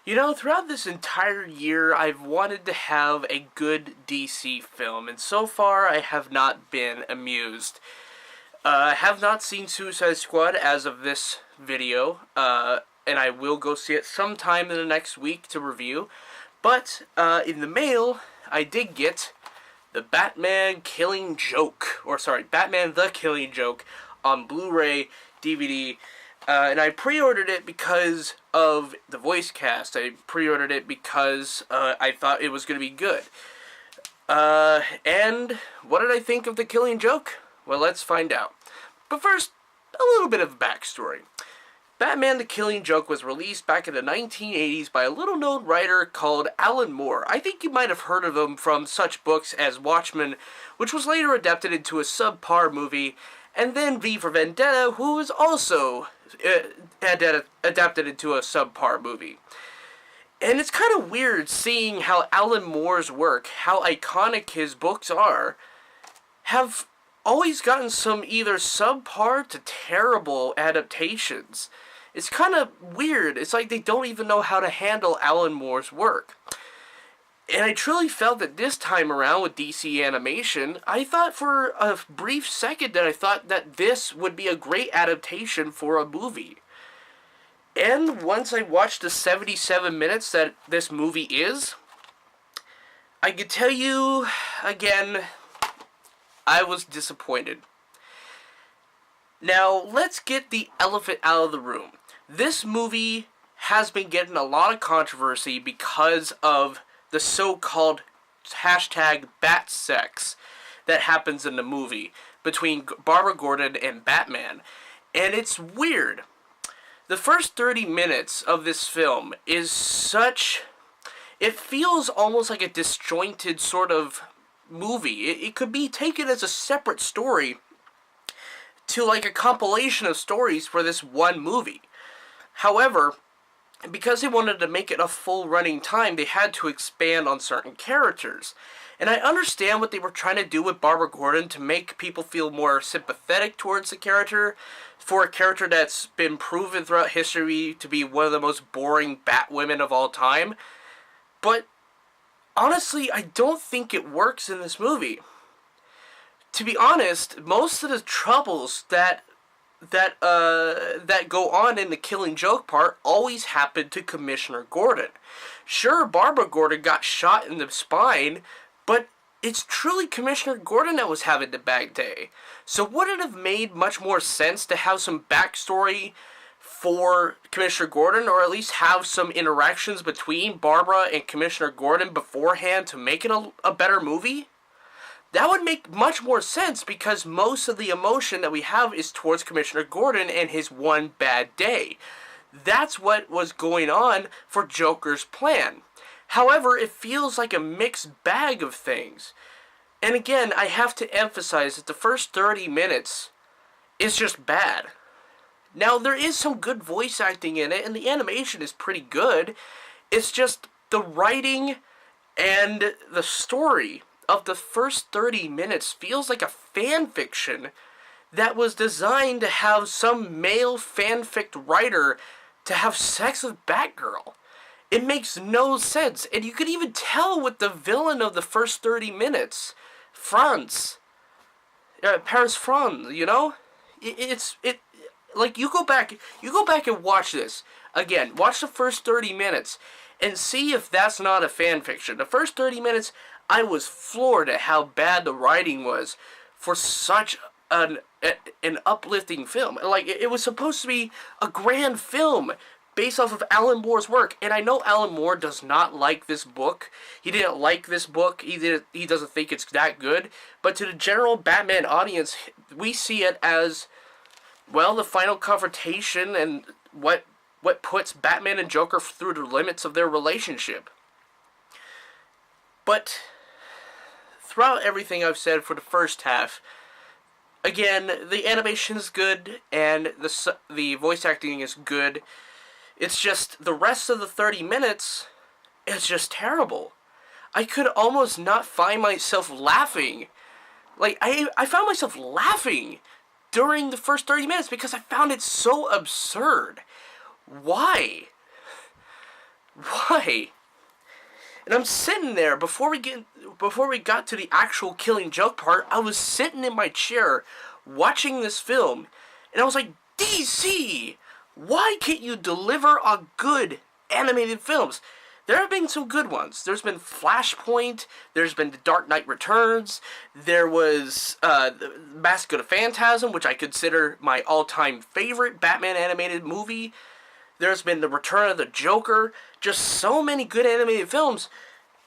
You know, throughout this entire year, I've wanted to have a good DC film, and so far I have not been amused. I have not seen Suicide Squad as of this video, and I will go see it sometime in the next week to review. But, in the mail, I did get the Batman Killing Joke, Batman the Killing Joke on Blu-ray, DVD, and I pre-ordered it because of the voice cast. I pre-ordered it because I thought it was going to be good. And what did I think of The Killing Joke? Well, let's find out. But first, a little bit of backstory. Batman the Killing Joke was released back in the 1980s by a little-known writer called Alan Moore. I think you might have heard of him from such books as Watchmen, which was later adapted into a subpar movie, and then V for Vendetta, who was also adapted into a subpar movie. And it's kind of weird seeing how Alan Moore's work, how iconic his books are, have always gotten some either subpar to terrible adaptations. It's kind of weird. It's like they don't even know how to handle Alan Moore's work. And I truly felt that this time around with DC Animation, I thought for a brief second that I thought that this would be a great adaptation for a movie. And once I watched the 77 minutes that this movie is, I could tell you, again, I was disappointed. Now, let's get the elephant out of the room. This movie has been getting a lot of controversy because of the so-called hashtag Batsex that happens in the movie between Barbara Gordon and Batman. And it's weird. The first 30 minutes of this film is such... It feels almost like a disjointed sort of movie. It could be taken as a separate story to like a compilation of stories for this one movie. However, because they wanted to make it a full running time, they had to expand on certain characters. And I understand what they were trying to do with Barbara Gordon to make people feel more sympathetic towards the character, for a character that's been proven throughout history to be one of the most boring Batwomen of all time. But honestly, I don't think it works in this movie. To be honest, most of the troubles that go on in the Killing Joke part always happen to Commissioner Gordon. Sure, Barbara Gordon got shot in the spine, but it's truly Commissioner Gordon that was having the bad day. So wouldn't it have made much more sense to have some backstory for Commissioner Gordon, or at least have some interactions between Barbara and Commissioner Gordon beforehand to make it a better movie? That would make much more sense, because most of the emotion that we have is towards Commissioner Gordon and his one bad day. That's what was going on for Joker's plan. However, it feels like a mixed bag of things. And again, I have to emphasize that the first 30 minutes is just bad. Now, there is some good voice acting in it, and the animation is pretty good. It's just the writing and the story of the first 30 minutes feels like a fan fiction that was designed to have some male fanfic writer to have sex with Batgirl. It makes no sense, and you could even tell with the villain of the first 30 minutes, Paris Franz, you know? Like, you go back and watch this. Again, watch the first 30 minutes and see if that's not a fan fiction. The first 30 minutes, I was floored at how bad the writing was for such an uplifting film. Like, it was supposed to be a grand film based off of Alan Moore's work. And I know Alan Moore does not like this book. He didn't like this book. He doesn't think it's that good. But to the general Batman audience, we see it as, well, the final confrontation and what puts Batman and Joker through the limits of their relationship. But throughout everything I've said for the first half, again, the animation is good and the voice acting is good. It's just the rest of the 30 minutes is just terrible. I could almost not find myself laughing. Like, I found myself laughing during the first 30 minutes because I found it so absurd. Why? why? And I'm sitting there before we got to the actual Killing Joke part. I was sitting in my chair watching this film, and I was like, DC, why can't you deliver on good animated films? There have been some good ones. There's been Flashpoint. There's been The Dark Knight Returns. There was Mask of the Phantasm, which I consider my all-time favorite Batman animated movie. There's been The Return of the Joker. Just so many good animated films.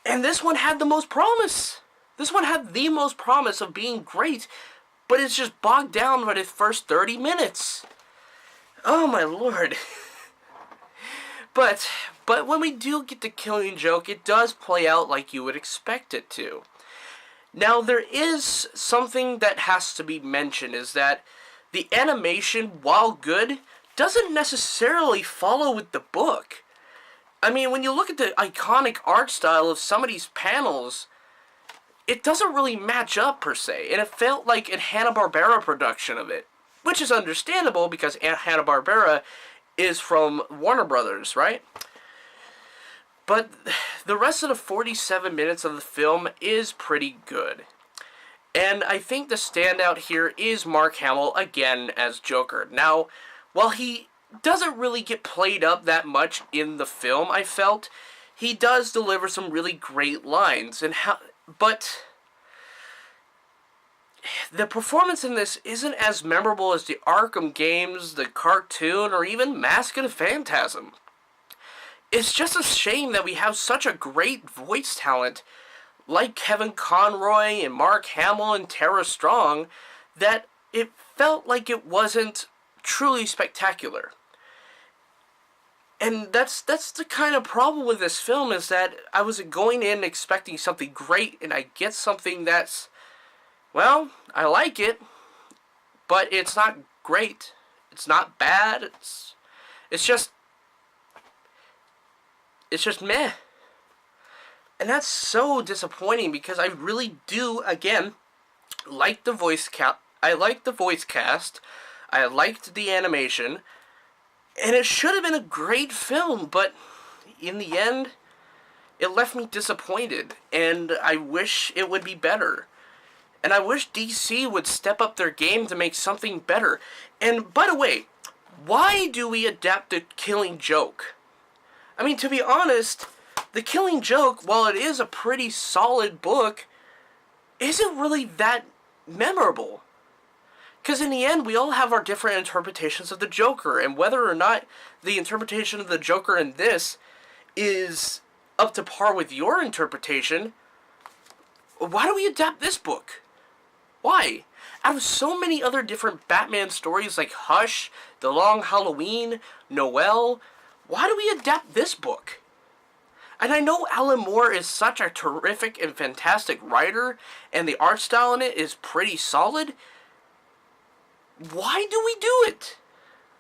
And this one had the most promise. This one had the most promise of being great, but it's just bogged down by the first 30 minutes. Oh my lord. But when we do get to Killing Joke, it does play out like you would expect it to. Now, there is something that has to be mentioned, is that the animation, while good, doesn't necessarily follow with the book. I mean, when you look at the iconic art style of some of these panels, it doesn't really match up, per se, and it felt like a Hanna-Barbera production of it, which is understandable because Hanna-Barbera is from Warner Brothers, right? But the rest of the 47 minutes of the film is pretty good. And I think the standout here is Mark Hamill again as Joker. Now, while he doesn't really get played up that much in the film, I felt, he does deliver some really great lines. But the performance in this isn't as memorable as the Arkham games, the cartoon, or even Mask of the Phantasm. It's just a shame that we have such a great voice talent like Kevin Conroy and Mark Hamill and Tara Strong that it felt like it wasn't truly spectacular. And that's the kind of problem with this film, is that I was going in expecting something great, and I get something that's, well, I like it, but it's not great. It's not bad. It's just meh. And that's so disappointing because I really do, again, like the voice I liked the voice cast. I liked the animation. And it should have been a great film, but in the end, it left me disappointed. And I wish it would be better. And I wish DC would step up their game to make something better. And, by the way, why do we adapt The Killing Joke? I mean, to be honest, The Killing Joke, while it is a pretty solid book, isn't really that memorable. Because in the end, we all have our different interpretations of the Joker, and whether or not the interpretation of the Joker in this is up to par with your interpretation, why do we adapt this book? Why? Out of so many other different Batman stories like Hush, The Long Halloween, Noelle, why do we adapt this book? And I know Alan Moore is such a terrific and fantastic writer, and the art style in it is pretty solid. Why do we do it?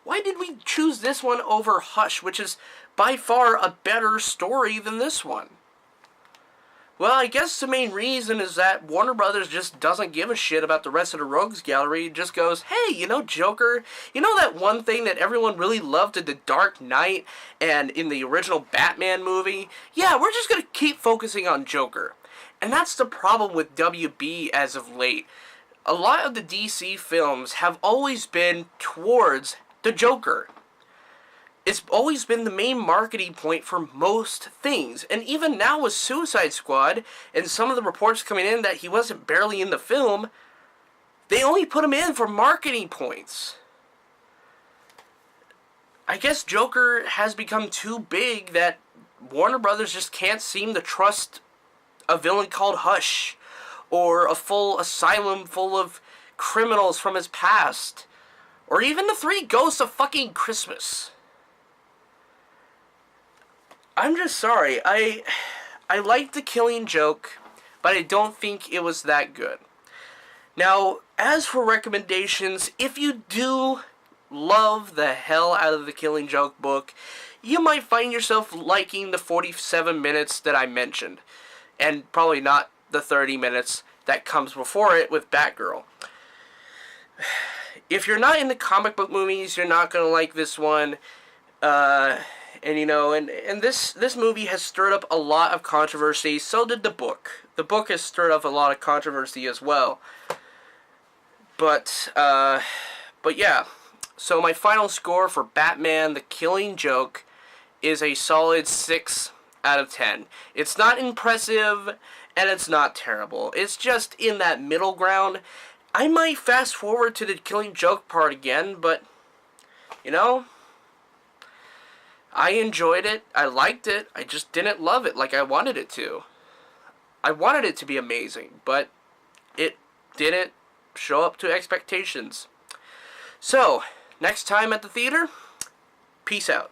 Why did we choose this one over Hush, which is by far a better story than this one? Well, I guess the main reason is that Warner Brothers just doesn't give a shit about the rest of the Rogues Gallery. It just goes, hey, you know Joker? You know that one thing that everyone really loved in The Dark Knight and in the original Batman movie? Yeah, we're just going to keep focusing on Joker. And that's the problem with WB as of late. A lot of the DC films have always been towards the Joker. It's always been the main marketing point for most things. And even now with Suicide Squad, and some of the reports coming in that he wasn't barely in the film, they only put him in for marketing points. I guess Joker has become too big that Warner Brothers just can't seem to trust a villain called Hush, or a full asylum full of criminals from his past, or even the Three Ghosts of fucking Christmas. I'm just sorry. I liked The Killing Joke, but I don't think it was that good. Now, as for recommendations, if you do love the hell out of The Killing Joke book, you might find yourself liking the 47 minutes that I mentioned, and probably not the 30 minutes that comes before it with Batgirl. If you're not into comic book movies, you're not going to like this one. And this movie has stirred up a lot of controversy. So did the book. The book has stirred up a lot of controversy as well. But yeah. So my final score for Batman: The Killing Joke is a solid 6 out of 10. It's not impressive, and it's not terrible. It's just in that middle ground. I might fast forward to the Killing Joke part again, but, I enjoyed it. I liked it. I just didn't love it like I wanted it to. I wanted it to be amazing, but it didn't show up to expectations. So, next time at the theater, peace out.